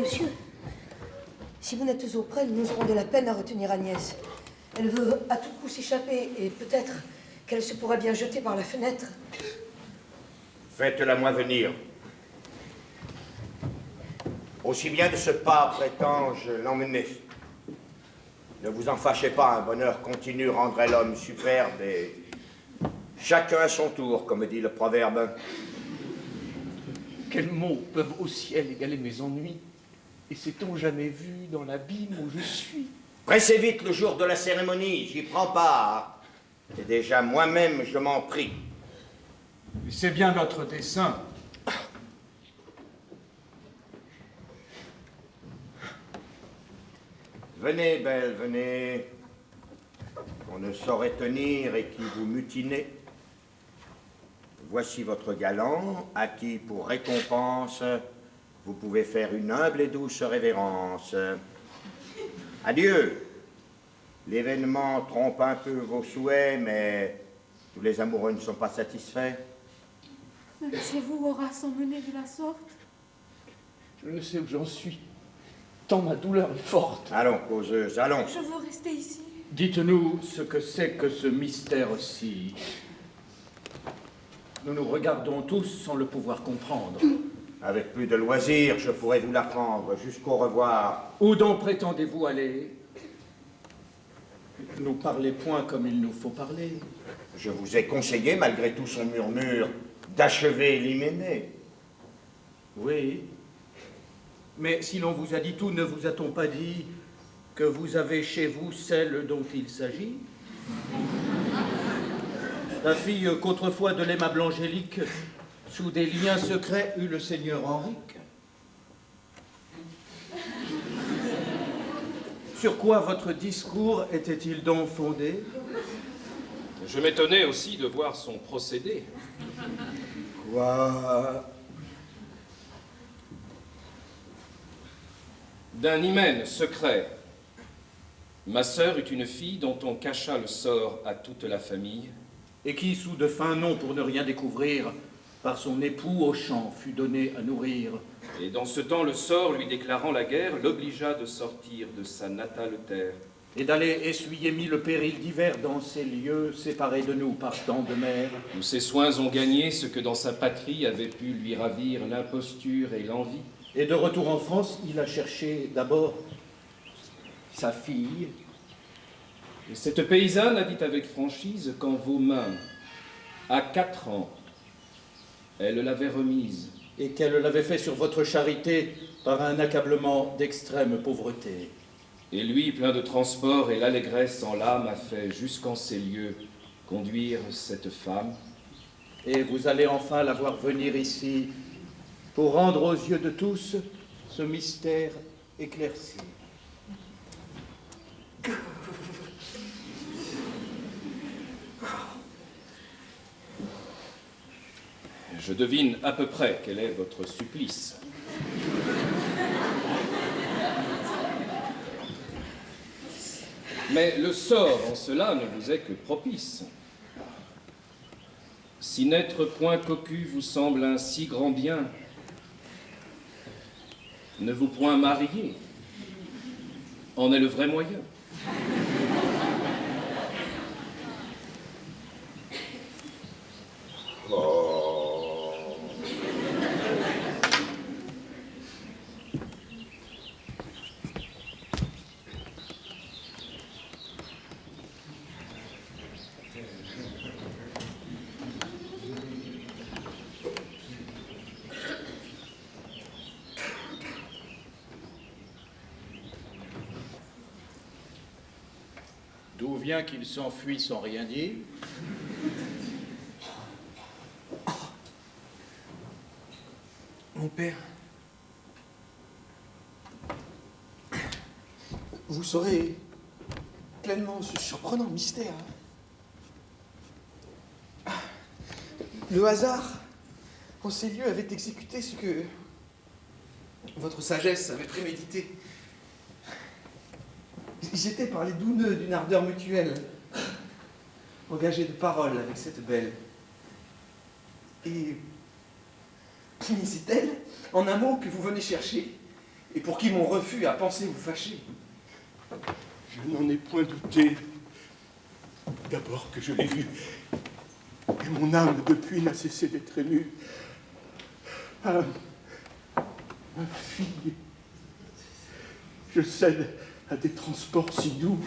monsieur. Si vous n'êtes auprès, nous aurons de la peine à retenir Agnès. Elle veut à tout coup s'échapper, et peut-être qu'elle se pourrait bien jeter par la fenêtre. Faites-la moi venir. Aussi bien de ce pas prétends-je l'emmener. Ne vous en fâchez pas, un bonheur continu rendrait l'homme superbe et chacun à son tour, comme dit le proverbe. Quels mots peuvent au ciel égaler mes ennuis? Et s'est-on jamais vu dans l'abîme où je suis? Pressez vite le jour de la cérémonie, j'y prends part. Et déjà moi-même je m'en prie. C'est bien notre dessein. Venez, belle, venez. On ne saurait tenir et qui vous mutinez. Voici votre galant, à qui pour récompense, vous pouvez faire une humble et douce révérence. Adieu. L'événement trompe un peu vos souhaits, mais tous les amoureux ne sont pas satisfaits. Me laissez-vous, Horace, emmener de la sorte? Je ne sais où j'en suis, tant ma douleur est forte. Allons, causeuse, allons. Je veux rester ici. Dites-nous ce que c'est que ce mystère-ci. Nous nous regardons tous sans le pouvoir comprendre. Avec plus de loisirs, je pourrais vous l'apprendre. Jusqu'au revoir. Où donc prétendez-vous aller? Nous parlez point comme il nous faut parler. Je vous ai conseillé, malgré tout son murmure, d'achever l'hyménée. Oui. Mais si l'on vous a dit tout, ne vous a-t-on pas dit que vous avez chez vous celle dont il s'agit? La fille qu'autrefois de l'aimable Angélique, sous des liens secrets, eut le seigneur Henrique. Sur quoi votre discours était-il donc fondé? Je m'étonnais aussi de voir son procédé. Quoi? D'un hymen secret, ma sœur eut une fille dont on cacha le sort à toute la famille. Et qui, sous de fins noms pour ne rien découvrir, par son époux au champ fut donné à nourrir. Et dans ce temps, le sort, lui déclarant la guerre, l'obligea de sortir de sa natale terre. Et d'aller essuyer mille périls divers dans ces lieux séparés de nous par tant de mer. Où ses soins ont gagné ce que dans sa patrie avait pu lui ravir l'imposture et l'envie. Et de retour en France, il a cherché d'abord sa fille. Et cette paysanne a dit avec franchise qu'en vos mains, à 4 ans, elle l'avait remise. Et qu'elle l'avait fait sur votre charité par un accablement d'extrême pauvreté. Et lui, plein de transport et l'allégresse en l'âme, a fait jusqu'en ces lieux conduire cette femme. Et vous allez enfin la voir venir ici pour rendre aux yeux de tous ce mystère éclairci. Je devine à peu près quel est votre supplice. Mais le sort en cela ne vous est que propice. Si n'être point cocu vous semble un si grand bien, ne vous point marier en est le vrai moyen. D'où vient qu'il s'enfuit sans rien dire? Mon père, vous saurez pleinement ce surprenant mystère. Le hasard, en ces lieux, avait exécuté ce que votre sagesse avait prémédité. J'étais par les doux nœuds d'une ardeur mutuelle, engagé de parole avec cette belle. Et c'est elle, en un mot, que vous venez chercher, et pour qui mon refus a pensé vous fâcher. Je n'en ai point douté. D'abord que je l'ai vue, et mon âme depuis n'a cessé d'être émue. Ah, ma fille, je cède à des transports si doux.